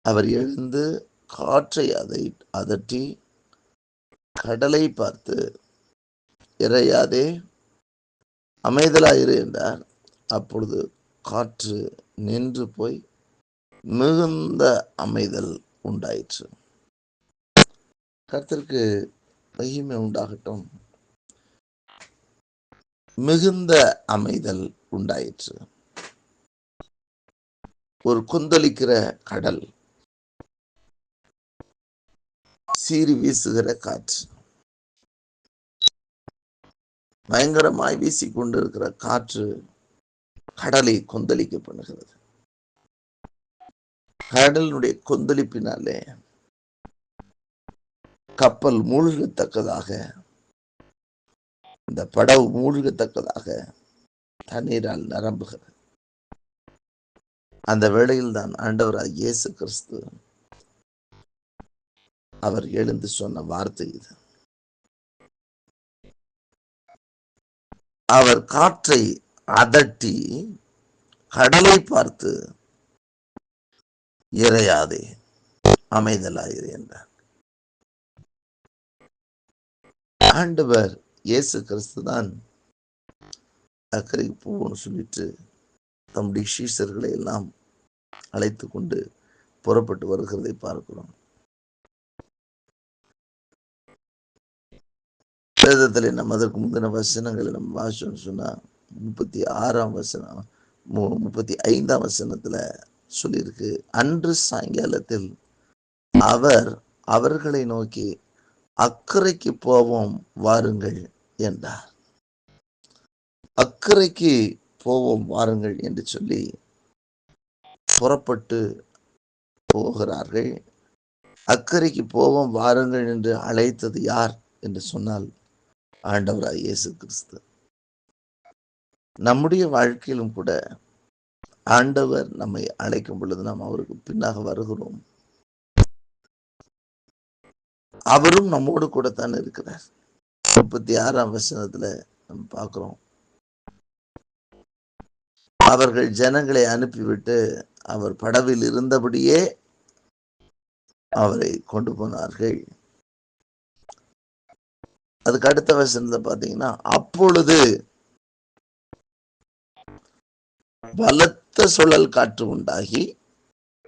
அவர் எழுந்து காற்றை அதட்டி கடலை பார்த்து, இறையாதே, அமைதலாயிரு என்றார். அப்பொழுது காற்று நின்று போய் மிகுந்த அமைதல் உண்டாயிற்று. கர்த்தருக்கு மகிமை உண்டாகட்டும். மிகுந்த அமைதல் உண்டாயிற்று. ஒரு கொந்தளிக்கிற கடல், சீறி வீசுகிற காற்று, பயங்கரமாய் வீசிக்கொண்டிருக்கிற காற்று கடலை கொந்தளிக்க பண்ணுகிறது. கடலினுடைய கொந்தளிப்பினாலே கப்பல் மூழ்கத்தக்கதாக, இந்த படகு மூழ்கத்தக்கதாக தண்ணீரால் நிரம்புகிறது. அந்த வேளையில் தான் ஆண்டவராகிய இயேசு கிறிஸ்து அவர் எழுந்து சொன்ன வார்த்தை இது. அவர் காற்றை அதட்டி கடலை பார்த்து, இறையாதே, அமைதலாயிரு என்றார். ஆண்டவர் இயேசு கிறிஸ்து தான் அக்கறைக்கு போவோம்னு சொல்லிட்டு தம்முடைய சீஷர்களை எல்லாம் அழைத்து கொண்டு புறப்பட்டு வருகிறதை பார்க்கிறோம். வேதத்திலே நம்ம அதற்கு முந்தின வசனங்களை நம்ம வாசம் சொன்னா 36ஆம் வசனம் 35ஆம் வசனத்துல சொல்லியிருக்கு, அன்று சாயங்காலத்தில் அவர் அவர்களை நோக்கி அக்கறைக்கு போவோம் வாருங்கள் என்றார். அக்கறைக்கு போவோம் வாருங்கள் என்று சொல்லி புறப்பட்டு போகிறார்கள். அக்கறைக்கு போவோம் வாருங்கள் என்று அழைத்தது யார் என்று சொன்னால் ஆண்டவராய் இயேசு கிறிஸ்து. நம்முடைய வாழ்க்கையிலும் கூட ஆண்டவர் நம்மை அழைக்கும் பொழுது நாம் அவருக்கு பின்னாக வருகிறோம். அவரும் நம்மோடு கூட தான் இருக்கிறார். 36ஆம் வசனத்துல நம்ம பார்க்கிறோம், அவர்கள் ஜனங்களை அனுப்பிவிட்டு அவர் படவில் இருந்தபடியே அவரை கொண்டு போனார்கள். அதுக்கு அடுத்த வசனத்தை பார்த்தீங்கன்னா, அப்பொழுது பலத்த சுழல் காற்று உண்டாகி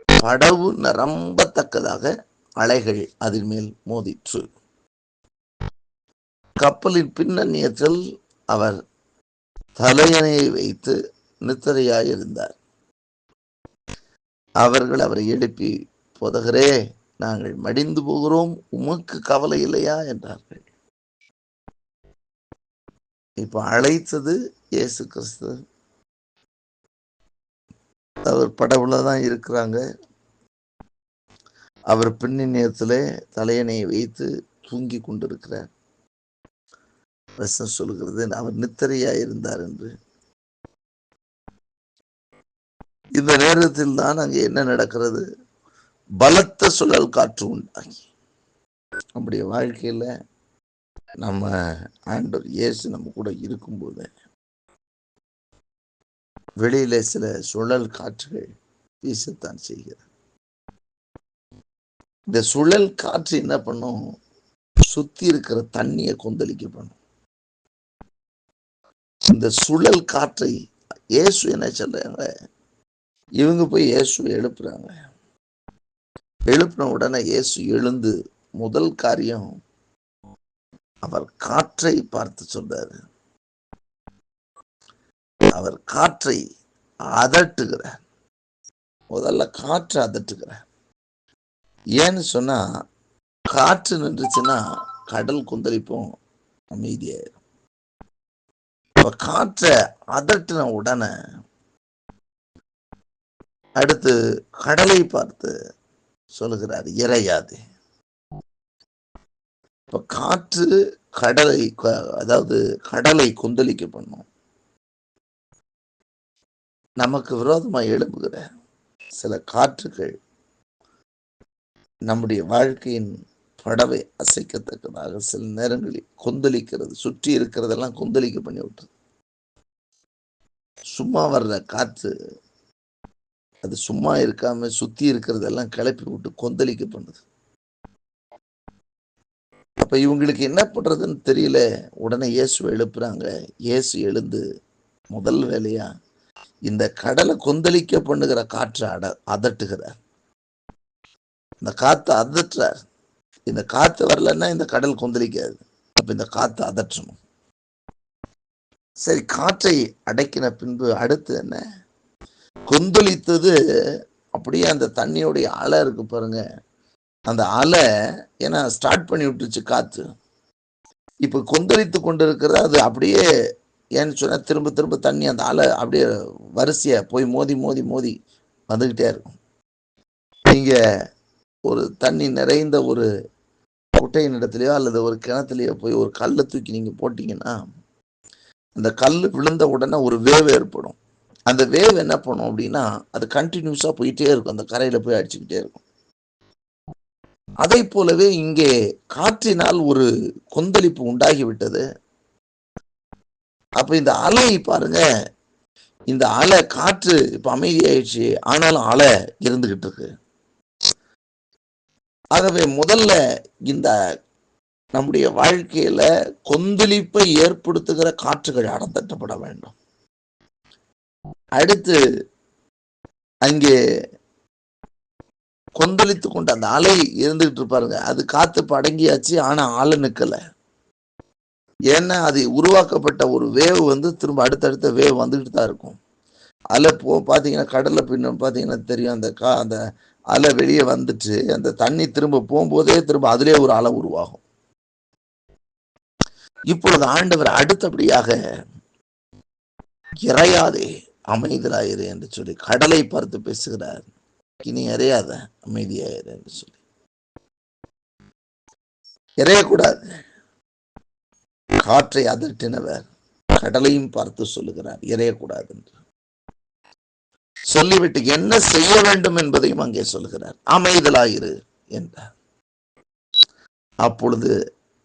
படவு நிரம்பத்தக்கதாக அலைகள் அதன் மேல் மோதிற்று. கப்பலின் பின்னணியத்தில் அவர் தலையணையை வைத்து நித்திரையாயிருந்தார். அவர்கள் அவரை எழுப்பி, போதகரே, நாங்கள் மடிந்து போகிறோம், உமக்கு கவலை இல்லையா என்றார்கள். இப்ப அழைத்தது இயேசு கிறிஸ்து. அவர் படவுல தான் இருக்கிறாங்க. அவர் பின்னணியத்திலே தலையணையை வைத்து தூங்கி கொண்டிருக்கிறார். வசனம் சொல்லுகிறது, அவர் நித்திரையாயிருந்தார் என்று. இந்த நேரத்தில் தான் அங்கே என்ன நடக்கிறது? பலத்த சுழல் காற்று உண்டாகி, நம்முடைய வாழ்க்கையில நம்ம ஆண்டவர் இயேசு நம்ம கூட இருக்கும்போது வெளியில சில சுழல் காற்றுகள் வீசத்தான் செய்கிறது. இந்த சுழல் காற்று என்ன பண்ணும்? சுத்தி இருக்கிற தண்ணியை கொந்தளிக்க பண்ணும். இந்த சுழல் காற்றை இயேசு என்ன சொல்றாங்க, இவங்க போய் இயேசுவை எழுப்புறாங்க. எழுப்பின உடனே இயேசு எழுந்து முதல் காரியம் அவர் காற்றை பார்த்து சொல்றாரு. அவர் காற்றை அதட்டுகிறார். முதல்ல காற்றை அதட்டுகிறார். ஏன்னு சொன்னா, காற்று நின்றுச்சுன்னா கடல் கொந்தளிப்பும் அமைதியாயிரும். காற்றை அதட்டின உடனே அடுத்து கடலை பார்த்து சொல்லுகிறார், இறையாது. இப்ப காற்று கடலை, அதாவது கடலை கொந்தளிக்க பண்ணும். நமக்கு விரோதமாக எழுப்புகிற சில காற்றுகள் நம்முடைய வாழ்க்கையின் படவை அசைக்கத்தக்கதாக சில நேரங்களில் கொந்தளிக்கிறது. சுற்றி இருக்கிறதெல்லாம் கொந்தளிக்க பண்ணி விட்டுது. சும்மா வர்ற காற்று அது சும்மா இருக்காம சுத்தி இருக்கிறதெல்லாம் கிளப்பி விட்டு கொந்தளிக்க பண்ணுது. அப்ப இவங்களுக்கு என்ன பண்றதுன்னு தெரியல. உடனே இயேசுவை எழுப்புறாங்க. இயேசு எழுந்து முதல் வேலையா இந்த கடலை கொந்தளிக்க பண்ணுகிற காற்றை அதட்டுகிறார். இந்த காற்றை அதட்டுறார். இந்த காற்று வரலன்னா இந்த கடல் கொந்தளிக்காது. அப்ப இந்த காற்றை அதற்றணும். சரி, காற்றை அடக்கின பின்பு அடுத்து என்ன? கொந்தளித்தது அப்படியே அந்த தண்ணியோடைய அலை இருக்கு பாருங்க. அந்த அலை ஏன்னா ஸ்டார்ட் பண்ணி விட்டுருச்சு காற்று. இப்ப கொந்தளித்து கொண்டிருக்கிறது அது அப்படியே ஏன்னு சொன்னா திரும்ப திரும்ப தண்ணி அந்த அலை அப்படியே வரிசையா போய் மோதி மோதி மோதி வந்துகிட்டே இருக்கும். நீங்க ஒரு தண்ணி நிறைந்த ஒரு குட்டையின் இடத்துலயோ அல்லது ஒரு கிணத்துலயோ போய் ஒரு கல்லை தூக்கி நீங்க போட்டீங்கன்னா அந்த கல் விழுந்த உடனே ஒரு வேவ் ஏற்படும். அந்த வேவ் என்ன பண்ணும் அப்படின்னா அது கண்டினியூஸா போயிட்டே இருக்கும். அந்த கரையில போய் அடிச்சுக்கிட்டே இருக்கும். அதை போலவே இங்கே காற்றினால் ஒரு கொந்தளிப்பு உண்டாகிவிட்டது. அப்ப இந்த அலை பாருங்க, இந்த அலை காற்று இப்ப அமைதியாயிடுச்சு, ஆனாலும் அலை இருந்துகிட்டு இருக்கு. ஆகவே முதல்ல இந்த நம்முடைய வாழ்க்கையில கொந்தளிப்பை ஏற்படுத்துகிற காற்றுகள் அடந்தட்டப்பட வேண்டும். அடுத்து அங்கே கொந்தளித்து கொண்டு அந்த அலை இருந்துகிட்டு இருப்பாருங்க. அது காத்து அடங்கியாச்சு, ஆனா ஆளை நிக்கல. ஏன்னா அது உருவாக்கப்பட்ட ஒரு வேவ் திரும்ப அடுத்தடுத்த வேவ் வந்துகிட்டு தான் இருக்கும். அலை பாத்தீங்கன்னா கடல்ல பின்ன பாத்தீங்கன்னா தெரியும். அந்த அலை வெளியே வந்துட்டு அந்த தண்ணி திரும்ப போகும்போதே திரும்ப அதிலே ஒரு அலை உருவாகும். இப்பொழுது ஆண்டவர் அடுத்தபடியாக இறையாதே அமைதலாயிரு என்று சொல்லி கடலை பார்த்து பேசுகிறார். இனி இறையாத அமைதியாயிரு என்று சொல்லி. இறையக்கூடாது. காற்றை அதட்டினவர் கடலையும் பார்த்து சொல்லுகிறார் இறையக்கூடாது என்று சொல்லிவிட்டு என்ன செய்ய வேண்டும் என்பதையும் அங்கே சொல்லுகிறார். அமைதலாயிரு என்றார். அப்பொழுது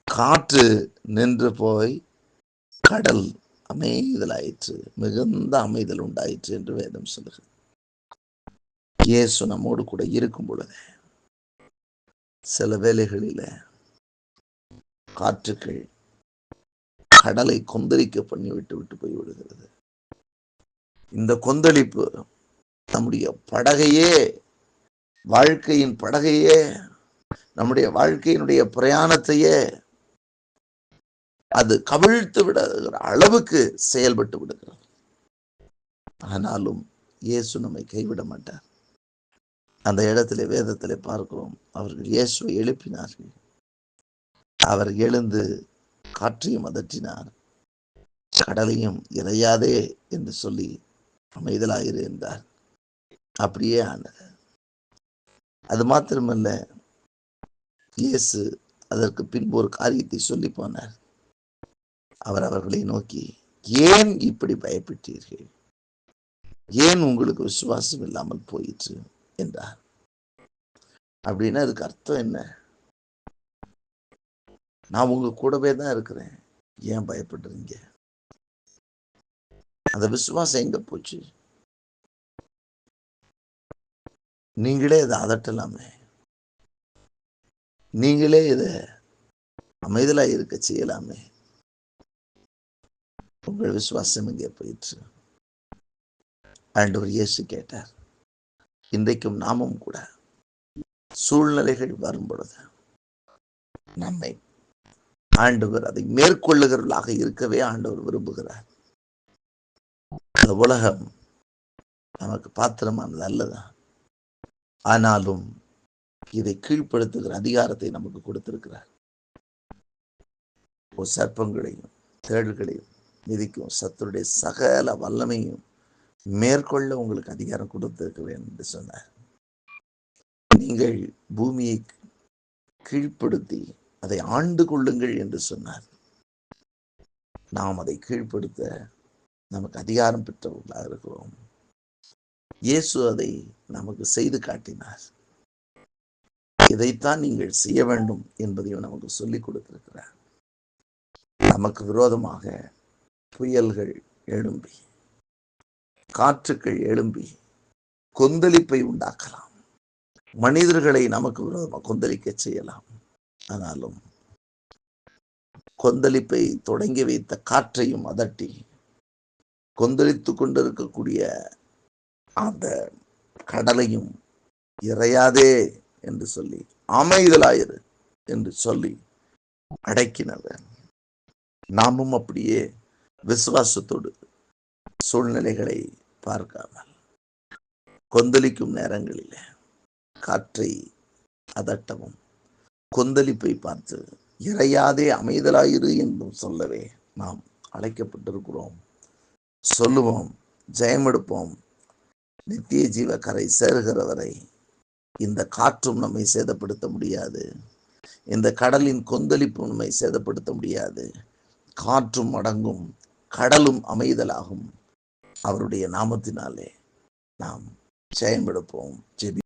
காற்று நின்று போய் கடல் அமைதலாயிற்று, மிகுந்த அமைதல் உண்டாயிற்று என்று வேதம் சொல்லுகிறது. இயேசு நம்மோடு கூட இருக்கும் பொழுது சில வேளைகளில காற்றுக்கள் கடலை கொந்தளிக்க பண்ணி விட்டு போய் விடுகிறது. இந்த கொந்தளிப்பு நம்முடைய படகையே, வாழ்க்கையின் படகையே, நம்முடைய வாழ்க்கையினுடைய பிரயாணத்தையே அது கவிழ்த்து விடுகிற அளவுக்கு செயல்பட்டு விடுகிறது. ஆனாலும் இயேசு நம்மை கைவிட மாட்டார். அந்த இடத்திலே வேதத்திலே பார்க்கிறோம், அவர்கள் இயேசுவை எழுப்பினார்கள். அவர் எழுந்து காற்றையும் அதற்றினார், கடலையும் இறையாதே என்று சொல்லி அமைதலாயிரு என்றார். அப்படியே ஆனது. அது மாத்திரமல்ல, இயேசு அதற்கு பின்பு ஒரு காரியத்தை சொல்லி போனார். அவர் அவர்களை நோக்கி, ஏன் இப்படி பயப்பட்டீர்கள்? ஏன் உங்களுக்கு விசுவாசம் இல்லாமல் போயிற்று என்றார். அப்படின்னா அதுக்கு அர்த்தம் என்ன? நான் உங்க கூடவே தான் இருக்கிறேன், ஏன் பயப்படுறீங்க? அந்த விசுவாசம் எங்க போச்சு? நீங்களே இதை அதட்டலாமே, நீங்களே இதை அமைதலா இருக்க செய்யலாமே, உங்கள் விசுவாசம் எங்கே போயிற்று? ஆண்டவர் இயேசு கேட்டார். இன்றைக்கும் நாமும் கூட சூழ்நிலைகள் வரும் பொழுது நம்மை ஆண்டவர் அதை மேற்கொள்ளுகிறவர்களாக இருக்கவே ஆண்டவர் விரும்புகிறார். இந்த உலகம் நமக்கு பாத்திரமானது அல்லதான், ஆனாலும் இதை கீழ்ப்படுத்துகிற அதிகாரத்தை நமக்கு கொடுத்திருக்கிறார். சர்ப்பங்களையும் தேள்களையும் மிதிக்கும் சத்துருடைய சகல வல்லமையும் மேற்கொள்ள உங்களுக்கு அதிகாரம் கொடுத்திருக்க வேண்டும் என்று சொன்னார். நீங்கள் பூமியை கீழ்ப்படுத்தி அதை ஆண்டு கொள்ளுங்கள் என்று சொன்னார். நாம் அதை கீழ்ப்படுத்த நமக்கு அதிகாரம் பெற்றவர்களாக இருக்கிறோம். இயேசு அதை நமக்கு செய்து காட்டினார். இதைத்தான் நீங்கள் செய்ய வேண்டும் என்பதையும் நமக்கு சொல்லிக் கொடுத்திருக்கிறார். நமக்கு விரோதமாக புயல்கள் எழும்பி, காற்றுக்கள் எழும்பி, கொந்தளிப்பை உண்டாக்கலாம். மனிதர்களை நமக்கு விரோதமாக கொந்தளிக்க செய்யலாம். ஆனாலும் கொந்தளிப்பை தொடங்கி வைத்த காற்றையும் அதட்டி கொந்தளித்து கொண்டிருக்கக்கூடிய அந்த கடலையும் இறையாதே என்று சொல்லி அமைதலாயிரு என்று சொல்லி அடக்கினவர். நாமும் அப்படியே விசுவாசத்தோடு சூழ்நிலைகளை பார்க்காமல் கொந்தளிக்கும் நேரங்களில் காற்றை அதட்டவும் கொந்தளிப்பை பார்த்து இறையாதே அமைதலாயிரு என்றும் சொல்லவே நாம் அழைக்கப்பட்டிருக்கிறோம். சொல்லுவோம், ஜெயமெடுப்போம். நித்திய ஜீவ கரை சேருகிறவரை இந்த காற்றும் நம்மை சேதப்படுத்த முடியாது. இந்த கடலின் கொந்தளிப்பும் நம்மை சேதப்படுத்த முடியாது. காற்றும் அடங்கும், கடலும் அமைதலாகும். அவருடைய நாமத்தினாலே நாம் ஜெயமெடுப்போம். ஜெபி